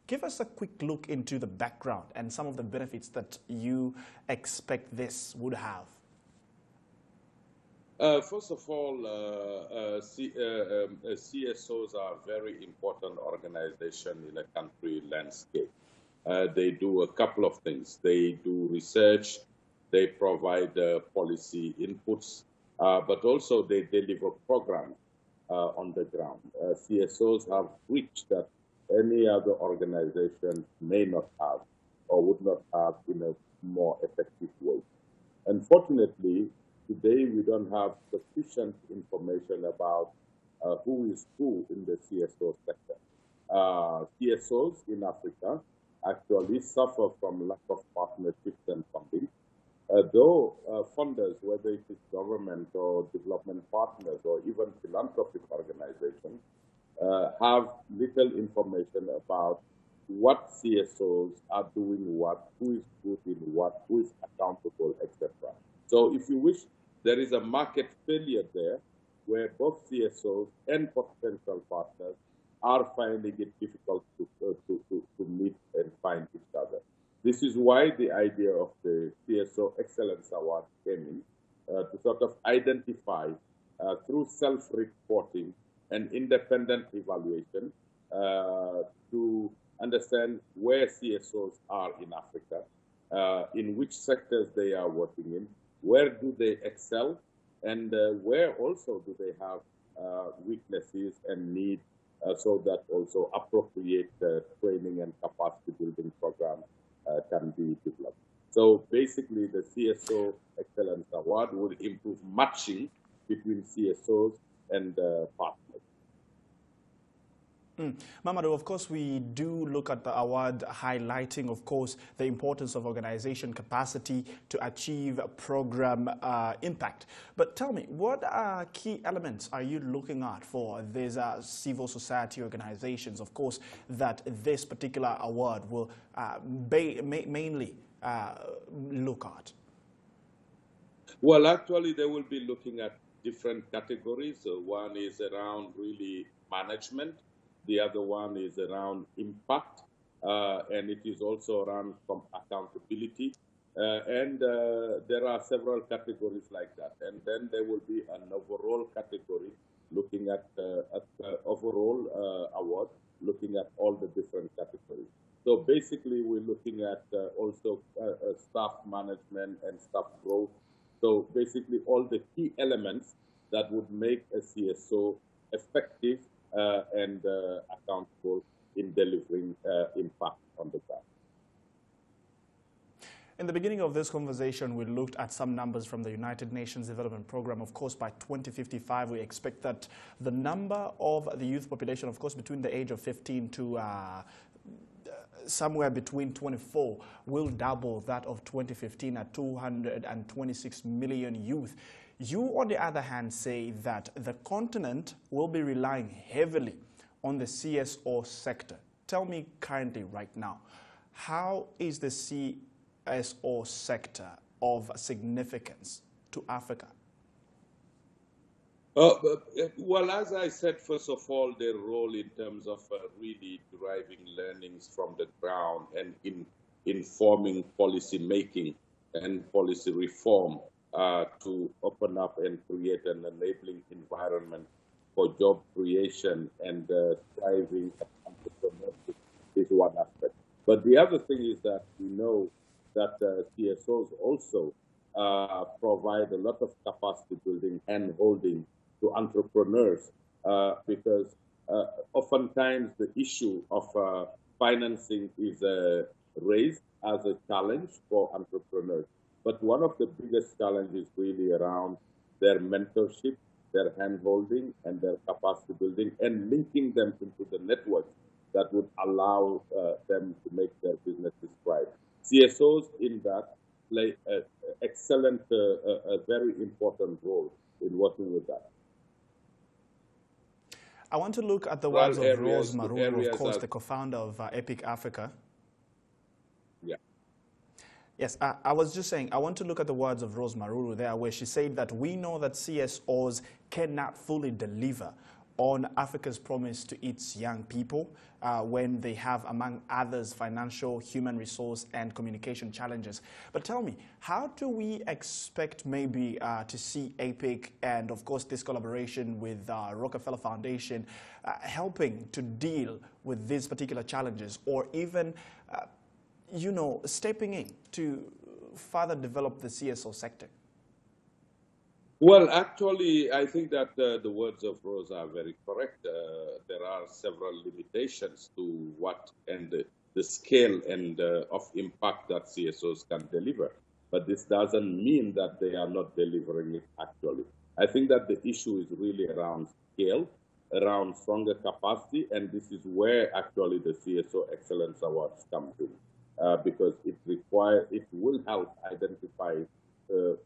Give us a quick look into the background and some of the benefits that you expect this would have. First of all, CSOs are a very important organization in a country landscape. They do a couple of things. They do research, they provide policy inputs, but also they deliver programs on the ground. CSOs have reach that any other organization may not have or would not have in a more effective way. Unfortunately, today we don't have sufficient information about who is who in the CSO sector. CSOs in Africa actually suffer from lack of partnerships and funding. Though funders, whether it is government or development partners or even philanthropic organizations, have little information about what CSOs are doing what, who is good in what, who is accountable, etc. So if you wish, there is a market failure there where both CSOs and potential partners are finding it difficult to meet and find each other. This is why the idea of the CSO Excellence Award came in, to sort of identify through self-reporting and independent evaluation to understand where CSOs are in Africa, in which sectors they are working in, where do they excel, and where also do they have weaknesses and need, so that also appropriate training and capacity building programs can be developed. So basically, the CSO Excellence Award would improve matching between CSOs and partners. Mamadou, of course, we do look at the award highlighting, of course, the importance of organization capacity to achieve program impact. But tell me, what key elements are you looking at for these civil society organizations, of course, that this particular award will mainly look at? Well, actually, they will be looking at different categories. One is around really management. The other one is around impact, and it is also around accountability. And there are several categories like that. And then there will be an overall category looking at overall award, looking at all the different categories. So basically, we're looking at also staff management and staff growth. So basically, all the key elements that would make a CSO effective and accountable in delivering impact on the ground. In the beginning of this conversation, we looked at some numbers from the United Nations Development Program. Of course, by 2055, we expect that the number of the youth population, of course, between the age of 15 to somewhere between 24, will double that of 2015 at 226 million youth. You, on the other hand, say that the continent will be relying heavily on the CSO sector. Tell me currently, right now, how is the CSO sector of significance to Africa? Well, as I said, first of all, their role in terms of really deriving learnings from the ground and in informing policy making and policy reform to open up and create an enabling environment for job creation and thriving entrepreneurship is one aspect. But the other thing is that we know that CSOs also provide a lot of capacity building and holding to entrepreneurs because oftentimes the issue of financing is raised as a challenge for entrepreneurs. But one of the biggest challenges is really around their mentorship, their hand-holding, and their capacity building, and linking them into the networks that would allow them to make their businesses thrive. CSOs in that play an excellent, a very important role in working with that. I want to look at the words of Rose Maruru, of course, the co-founder of Epic Africa. Yeah. Yes, I was just saying, I want to look at the words of Rose Maruru there, where she said that we know that CSOs cannot fully deliver on Africa's promise to its young people when they have, among others, financial, human resource, and communication challenges. But tell me, how do we expect maybe to see APIC and, of course, this collaboration with Rockefeller Foundation helping to deal with these particular challenges, or even, you know, stepping in to further develop the CSO sector? Well, actually, I think that the words of Rose are very correct. There are several limitations to what and the scale and of impact that CSOs can deliver. But this doesn't mean that they are not delivering it actually. I think that the issue is really around scale, around stronger capacity, and this is where actually the CSO Excellence Awards come in, because it will help identify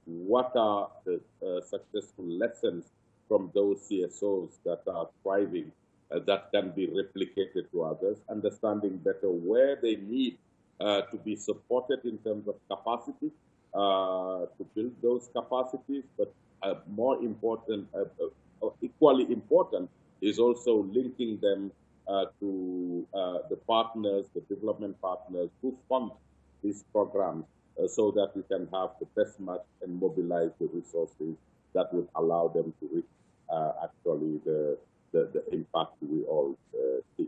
what are the successful lessons from those CSOs that are thriving that can be replicated to others, understanding better where they need to be supported in terms of capacity, to build those capacities, but more important, equally important, is also linking them to the partners, the development partners who fund these programs, so that we can have the best match and mobilize the resources that would allow them to reach actually the impact we all see.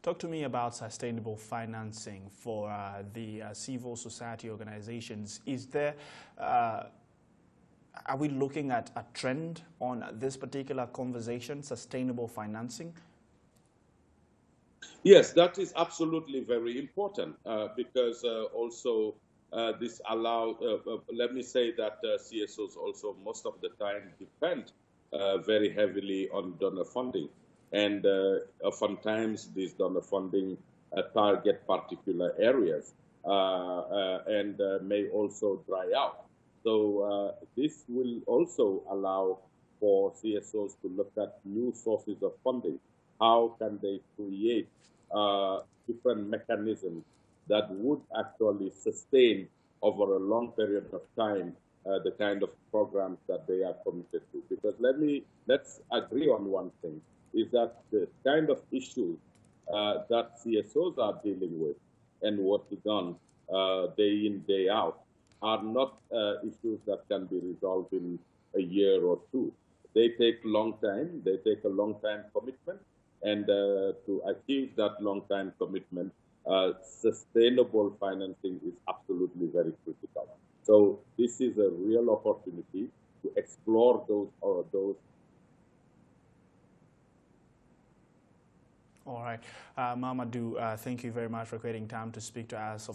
Talk to me about sustainable financing for the civil society organizations. Is there, are we looking at a trend on this particular conversation, sustainable financing? Yes, that is absolutely very important because also this allows, let me say that CSOs also most of the time depend very heavily on donor funding. And oftentimes these donor funding target particular areas and may also dry out. So this will also allow for CSOs to look at new sources of funding. How can they create different mechanisms that would actually sustain over a long period of time the kind of programs that they are committed to? Because let's agree on one thing, is that the kind of issues that CSOs are dealing with and working on day in, day out are not issues that can be resolved in a year or two. They take long time, they take a long time commitment, and to achieve that long-time commitment, sustainable financing is absolutely very critical. So this is a real opportunity to explore those. All right. Mamadou, thank you very much for creating time to speak to us. Of